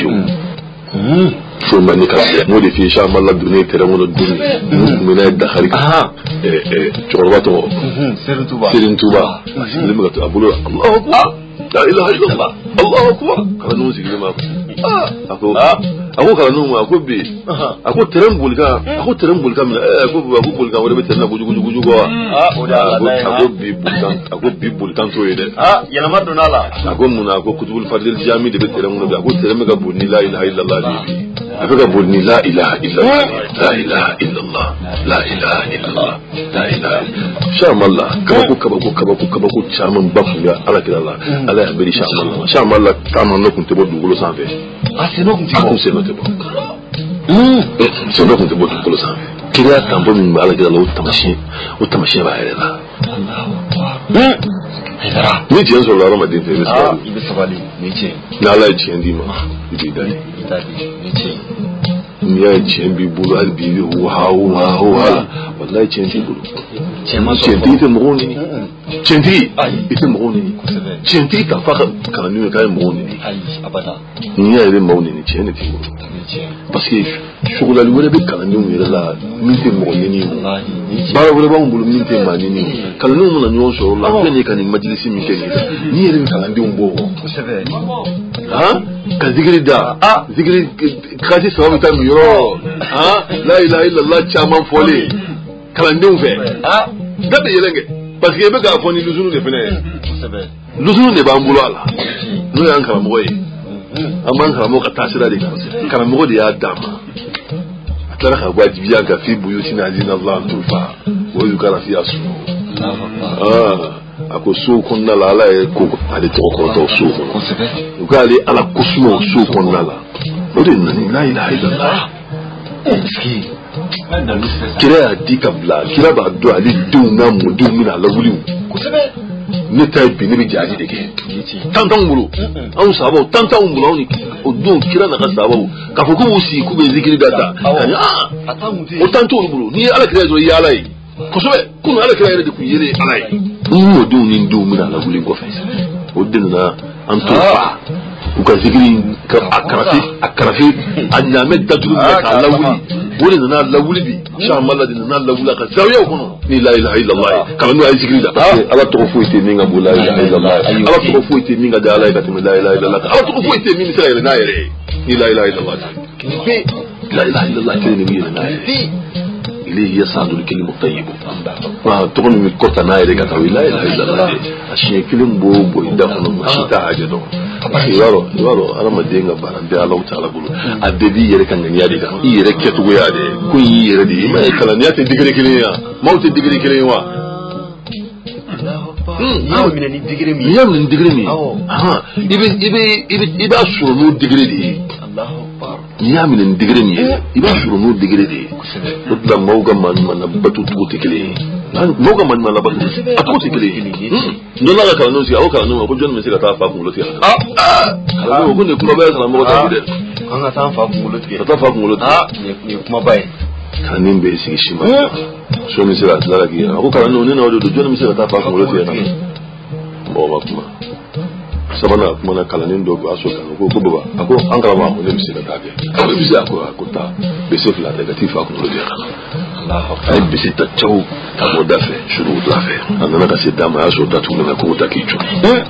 so mani ka mo de fi sha malla dunne tere mo dunne mi na da khari chorbato sirin tuba ni ma to abulo Allahu akbar la ilaha illallah Allahu akbar kana no sigi ma ako kala no ma ko bi ako terem bulka mi ako bulka wala be terna guju ko o da ako bi bulkan to yede yana maddo nala ako muna ako kutubul fadil jami de be terem no ako terem ga bunni la ilaha illallah ni ako ga bunni la ilaha illallah la ilaha illallah la ilaha illallah la ilaha shamallah kabako chaman bafu ya ala kila ala ya bari shamallah kama no kunte bo dugulo sanfe asino kunte c'est donc de votre colosse qu'il y a un bon malgré l'autre tamaché va aller là ni tiens sur la rama de il veut savali ni tiens na la tiens dima il dali ni a tiens bi bulu al bi wa wallahi tiens bi bulu tiens ma tiens dit mo ni Tienti, ite moni. Tienti ka fa ka nu ka moni. Abada. Ni ya ile moni ni tienti ti. Parce que chocolat wala be kala nu yela la minti moni ni. Bara wala ba ngulu minti mani ni. Kala nu na nyo so la pe ni kan ni majlisi mi ke ni. Ni yele kala ndu mbo. Ha? Ka zikri da. Zikri kaji sababu ta mi yo. Ha? La ilaha illallah chaman fole. Kala ndu fe. Ha? Gabe yelenge. Parce que beka foni luzunu de fene. Luzunu de bambulo ala. No yan kala moye. Amman kala mo ka tasira de kala mo de ya dama. Atara ka wajibiya ga fi buyutina azina Allah turfa. Wo yukara fi asu. Ako so konna la ala e ko ale to ko to so. Ukali ala kusmo so konna la. Ode nani la ilaha illallah. Eski kira di kabla kira ba do ali dunga mu dumina la wuli ne tay bi ne bi jaji de ke tantan mulu an sabo tantan mulu ni o don kira na ka sabo ka fo ko usi ku be zikiri data kani o tantan mulu ni ala kira zo ya alai ko so be kun ala kira yere de ku yele alai mo don ni dumina la wuli ko fa o dinna an to fa uka zikiri ka akarafi anyame dadru ka la wuli wuri na lawuli bi sha malla din na lawula ka zawiya kono ni la ilaha illallah kala no ay zikri da ala to fu ite minga bu la ilaha illallah ala to fu ite minga da ala ka la ilaha illallah ala to fu ite minga sai na yere ni la ilaha illallah bi la ilaha illallah kini ni na bi إليه يصعد الكلم الطيب تقول من كرة نايرة كتاوي لا إله إلا الله أشياء كلم بو يدخل مشيتا عجدو يوارو أنا ما دينغ باران دي الله تعالى قولو أدبي يركن نيادي كان يركتو يادي كوي يردي ما يكلا نياتي ديگري كليا موت ديگري كليا يام من ديگري مي إبا أسرنو ديگري دي يا من الدجرني يبقى شنو الدجرني تطلع موجة من بتوتو تكلي موجة من بتوتو أتوتو تكلي نلا لا كلام نسي أو كلام نو أقول جن مسيرة تافا مولتي أنا أقول نكون بيا سلام موجة تبدل أنا تافا مولتي تافا مولتي نكون باي كانين بيسي شيما شو مسيرة لا كي أقول كلام نو نينا أقول جن مسيرة تافا مولتي أنا ما بكما sabana kuma kalanin dogo aso kan ko baba ako an kala ma ne bisi da kage ko bisi ako ta bisi fla da tifa ko do ya Allah ay bisi ta chaw ta mo dafe shuru dafe anana ka sidda ma aso ta tuna ko ta kicho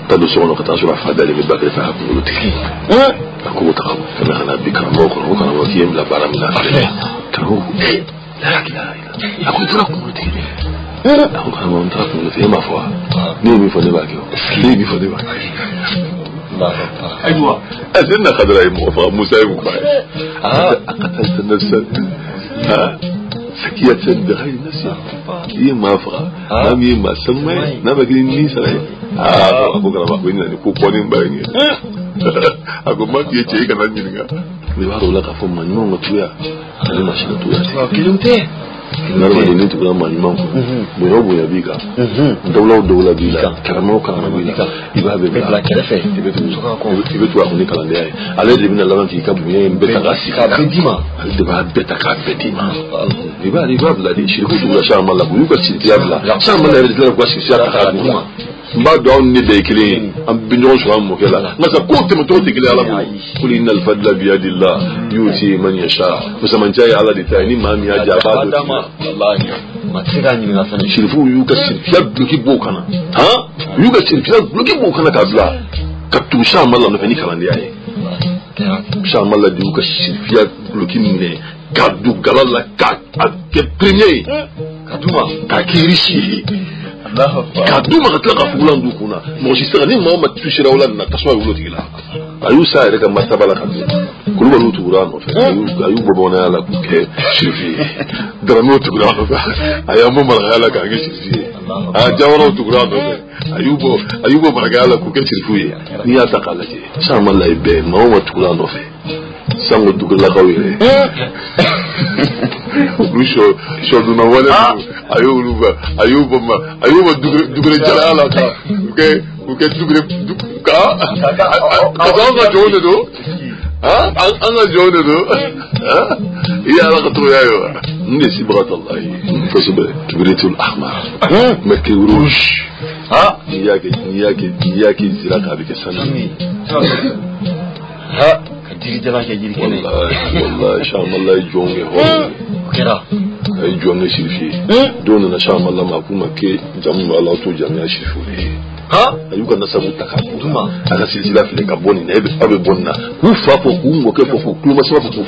ta do sono ka ta sura fada le bakre fa ko do tiki ko ta kana kana bikra mo ko kana mo kiyem la bara mina ka ho la ilaha illa ako tura ko do tiki ako kana mo ta ko do tiki ma fwa ni mi fo de bagio ni mi fo de bagio أيوة أذن خضراء موسى يبقى أقتلت نفسا سكية بغير نفسي هي ما فغى نام يما سمي نام أقلين نيسا أقول لك أقول لك كوكوانين بايني أقول ما كي يتشيك أنا نجنغا بيوارو لك أفهم من يوم وطويا خلينا شنا طويا كلمتين نرى مدينة تقول ما نيمان بيوبو يا بيكا دولة بيلا كرمو بيلا يبقى بيلا كرفة يبتوا أخوني كلام ده على اللي بينا لبان كيكا بوين بتغاسي كابديما الدباب بتكابديما يبقى بلا دي شركو تقول شام الله بيوكا سيتيا بلا شام الله يرد لنا بقى سيتيا كابديما ما دعون ندي كلين أم بنيون شو هم مكلا مثلا كنت متوتي كلي على بو قل إن الفضل بيد الله يؤتي من يشاء مثلا جاي على دتاني ما ميا جابا والله ما تسيراني من أصلا شرفو يوكا سيرفيا بلوكي بوكنا ها يوكا سيرفيا بلوكي بوكنا كابلا كتو شام الله نفني كلام دي أي شام الله دي يوكا سيرفيا بلوكي مني كادو غلالا كبريني كادوما كاكيريشي كادوما كتلقى فلان دوكونا موشي سغني ما ما تشيرا ولا نتسوى ولوتي لا أيو سائر كم مستبلا كذي كل ما نوت غرانو أيو بابونا على كوك شرفي درامو تغرانو أيامو مرغالا كانجي شرفي جاورو تغرانو أيو مرغالا كوك شرفي نيا تقالجي شام الله يبين ما هو تغرانو في سامو دوغلا كويري شو دونا ولا أيو دوغلا جلالا كوك دوغلا كذا جونه دو أنا جونه دو يا رغتو يا نسي بغت الله فسبه كبريت الأحمر مكي وروش ha ni yake zira ka bi ke sanni ha ka jira ke jiri kene wallahi sha Allah jonge ho kira ay jonge shirfi don na sha Allah ma kuma ke jamu Allah to jami'a shirfi ha ayuka na sabu takaduma aka silsila file ka boni na ebe abe bonna ku fa fo ku ngo ke fo ku ma sa fo fu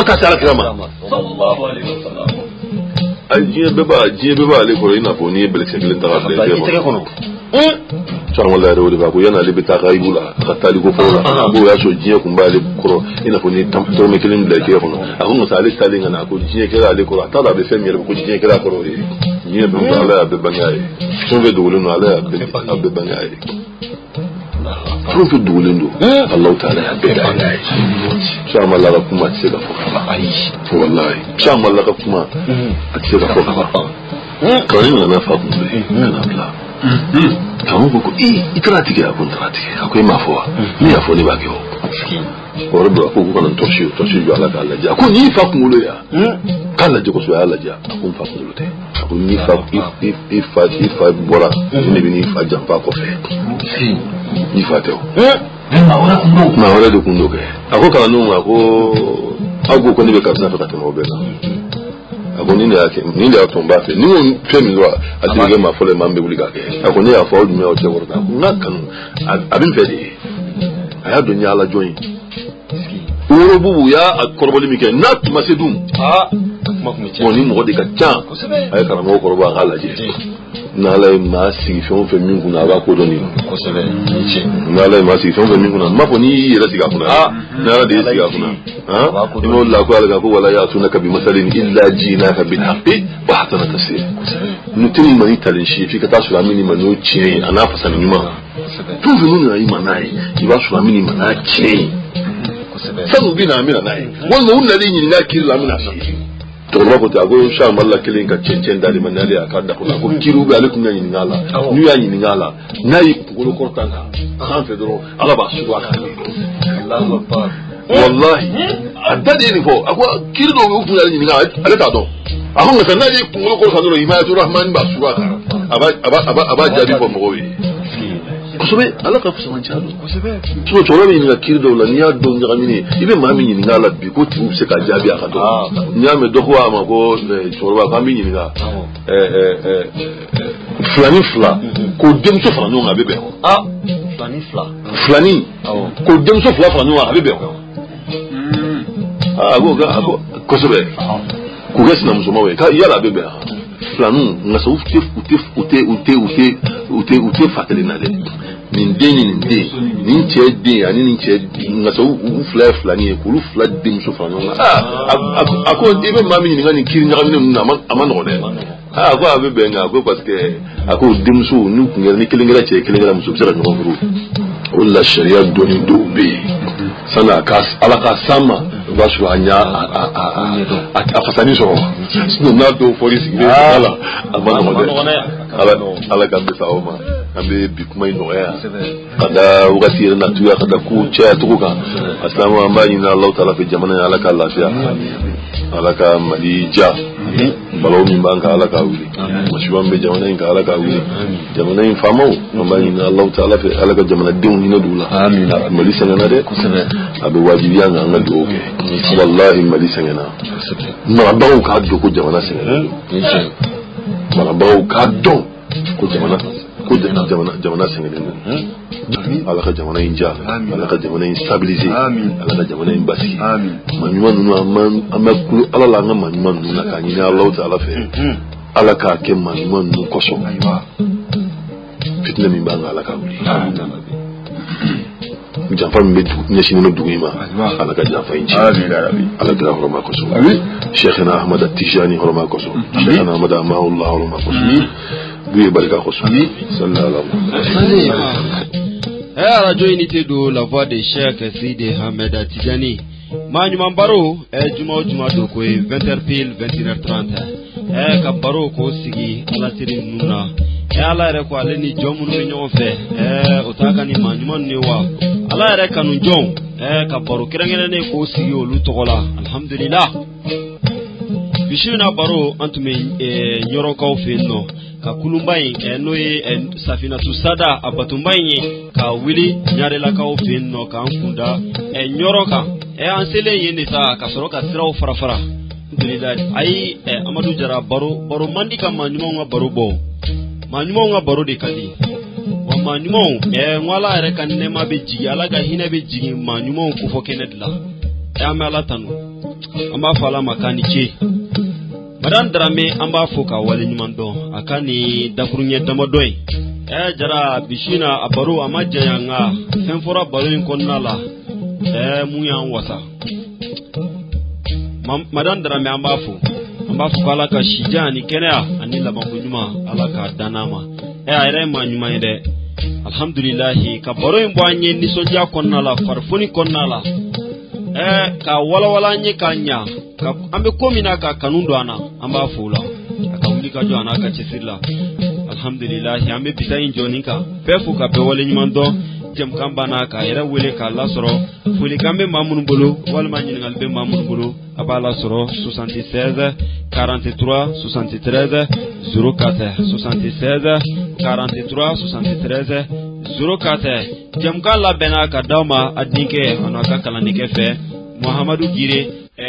ta sala kama sallallahu alaihi wasallam ajiye beba ale ko ina ko ni bele sekele ta fa de ko charma la rewo ba ko yana le beta ka ibula ka tali ko fola bo ya so jiye ko mbale ko ina ko ni tamto me kelin da ke ko akon sa ale tali ngana ko jiye kera ale ko ta da be fe mi ko jiye kera ko ri jiye be ala be bangaye so be do le no ala be bangaye Profit Dulindo, Allah Ta'ala had better. Shamala Kuma Sega for Wallahi. Shamala Kuma at Sega for Karin and Afabu, Kanabla. Kamuko, Itrati, Akwai Mafua, Mia for Nibagio. Or Braku and Toshi Alagalaja. Could you fuck Mulia? Kalajos were Alaja, Umfakute. If I bora, even if I jump up of it. Ifateo na wala do kundoke ako kala no ako ko nibe kabisa to katemo bela ako ninde yake ninde atomba fe ni won femi lo atige ma fole mambe buliga ke ako ne afọ du me o te worda ngakanu abin fedi aya do nyala join uro bubu ya akorboli mike nat masedum woni mo de ka tan ay kala mo korba gala je nala ma si fon fe min kuna ba ko doni ko sebe nala ma si fon fe min kuna ma ko ni yera siga kuna nala de siga kuna ha ino la ko ala ko wala ya tunaka bi masalin illa jinaka bil haqqi wa hatana tasir nutin mani talin shi fi ka tasu mini mano ce ana fasani nyuma tun fi nuna yi manai ki ba su mini mana ce sanu bi na amina nai wannan wannan yin na kirla amina shi to ba ko ta go sha malla kilin ka cencen dali manali aka da kuna ko kiru ga alaikum na yin ngala nu ya yin ngala nayi ko ko tanga an fedro ala ba su wa kan Allahu akbar wallahi adade ni fo akwa kiru do ko yin ngala ala ta do ahon ga nayi ko ko sanuro imayatu rahman ba su wa kan aba jabi ko mo wi kusobe ala ka fusa manchado kusobe so choro ni nga kirdo la niya do ngamini ibe mami ni ngala bi ko tu se ka jabi aka do nyame do ko ama ko choro ba mami ni nga flani fla ko dem so fla no nga bebe flani ko dem so fla no nga bebe go kusobe ko gesna msoma we ka yala bebe flanu nga so ute fatele na de ninde ninche de ani ninche nga so flani ko lu fla dim so flanu ako ibe mami ni ngani kiri ngani na amano de ako abebe nga ko parce que ako dim so nu ngere ni kilingera che kilingera muso bisara ngo nguru wala sharia doni dobe sana kas alaka sama basu anya afasani so sino na do police ngi ala amano de ala kambe saoma kambe bikuma ino ya kada wakati na tuya kada ku cha tukuka aslamu amani na Allah taala fi jamana alaka lafiya alaka malija balo min banka alaka wuli mashuwan be jamana in ka alaka wuli jamana in famau amani na Allah taala fi alaka jamana din ni na dula amin malisa na de abe wajibi anga anga doke wallahi malisa na ma bawo ka do ko jamana sene ma bawo ka do ko jamana sene alaka jamana inja alaka jamana stabiliser alaka jamana basi manyuma nunu amaku alala nga manyuma nunu na kanyini Allah taala fe alaka ke manyuma nunu koso fitna min banga alaka wuli janfa min be nyashini no dugima alaka janfa inji alaka horoma koso Sheikhna Ahmad At-Tijani horoma koso Sheikhna Ahmad Amahullah horoma koso buye barika koso sallallahu alaihi wasallam radio unité de la voix de Cheikh Sidi Ahmed At-Tijani Manyuma Baro juma do ko 20h pile 21h30 ka baro ko sigi ala tirin nuna ala re ko ale ni jomu no nyo fe o taka ni manyuma ni wa ala re kanu jom ka baro kirangene ne ko sigi olu togola alhamdulillah bishina baro antume nyoro ka fenno ka kulumbai no safina tusada abatumbai ka wili nyare la ka fenno ka ankunda nyoro ka ansele yene sa ka soro ka siraw farafara ndilidad ai amadu jara baro mandi ka manyuma nga baro bo manyuma nga baro de kadi wa manyuma ngwala re kan ne mabe jigi ala ga hina be jigi manyuma ku fo kenedla amala tanu amba fala makani ce madan drame amba foka wali nyumando akani dakurunye damodoy jara bishina abaru amajaya nga senfora balu konnala muyan wasa madan drame amba fo ala ka shijani kenya anila mabunyuma ala ka danama ayre manyuma ide alhamdulillah ka baro mbanye ni soja konnala farfuni konnala ka wala nye kanya ka ambe komina ka kanundo ana amba fula akamuli ka jo ana ka chisilla alhamdulillah ambe bisayin jonika pefu ka be wale nyimando jem kamba na ka era wele ka la soro fuli kambe mamun bulu wal manyin ngalbe mamun bulu abala soro 76 43 73 04 76 43 73 04 jem kala bena ka dawma adnike anaka kalanike fe Muhammadu Gire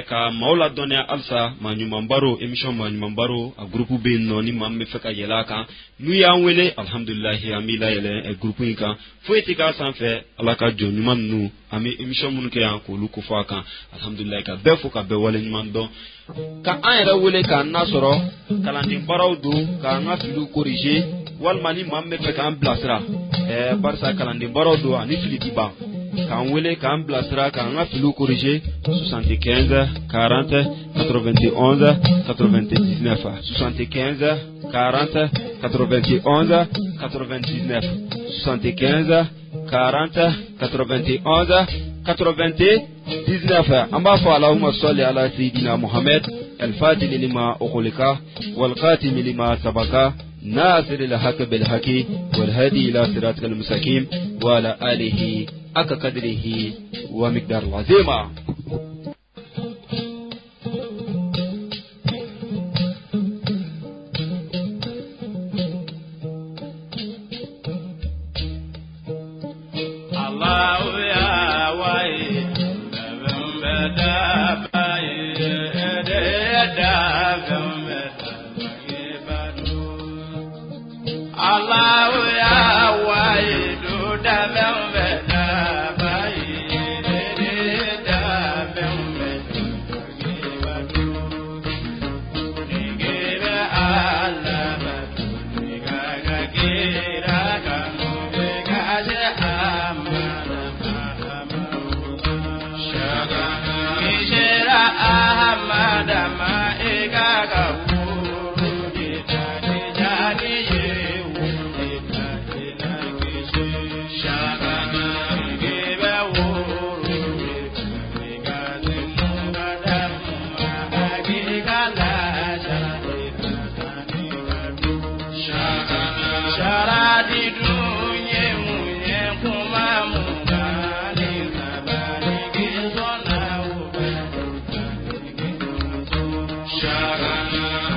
ka maula donia alsa manyumambaro emission manyumambaro a groupe be noni mamme feka yelaka nu ya wele alhamdulillah amila yele groupe inka foetika sanfe alaka jonnyuman nu ami emission mun ke an ko luko faka alhamdulillah ka befo ka be wale nyumando ka ayra wele ka nasoro kalandi barawdu ka ngafilu corriger wal mani mamme feka an blasra barsa kalandi barawdu ani filikiba kan wele kan blasra kan ngafilu corriger 75 40 91 99 75 40 91 99 75 40 91 99 amba fa Allahumma salli ala sayidina Muhammad al-fatih lima ukhulika wal qatim lima sabaka ناصر الحق بالحق والهادي إلى صراطك المستقيم وعلى آله حق قدره ومقدار العظيم Shagana